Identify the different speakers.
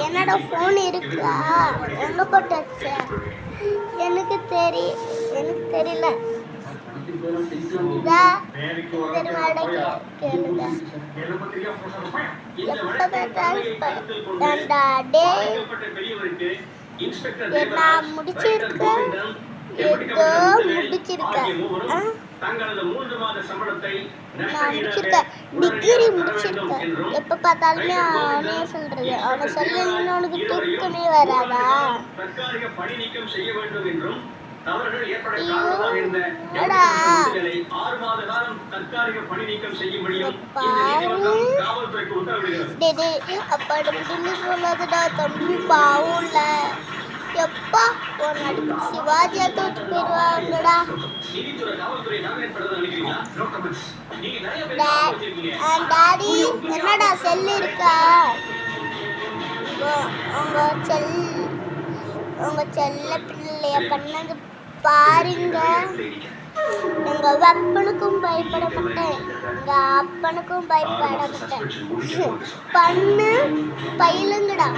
Speaker 1: என்னோட ஃபோன் இருக்கா? எங்கே போட்டு வச்ச? எனக்கு தெரியல. கேளுங்க. எப்போ நான் முடிச்சிருக்கேன். டிகிரி முடிச்சிருக்கேன். எப்போ பார்த்தாலுமே அவனே சொல்றது. அவனை சொல்லணும்னு உனக்கு தூக்கமே வராதா? சொல்லாதடா தம்பி, பாவம் இல்ல. எப்பா ஒரு நடிப்பு சிவாஜியா தூத்து போயிடுவாங்கடா. டாடி என்னடா செல்லு இருக்கா? உங்க செல்ல பிள்ளைய பண்ணது பாருங்க. எங்க அப்பனுக்கும் பயப்பட மாட்டேன், எங்க அப்பனுக்கும் பயப்பட மாட்டேன். பண்ணு பயிலுங்கடா.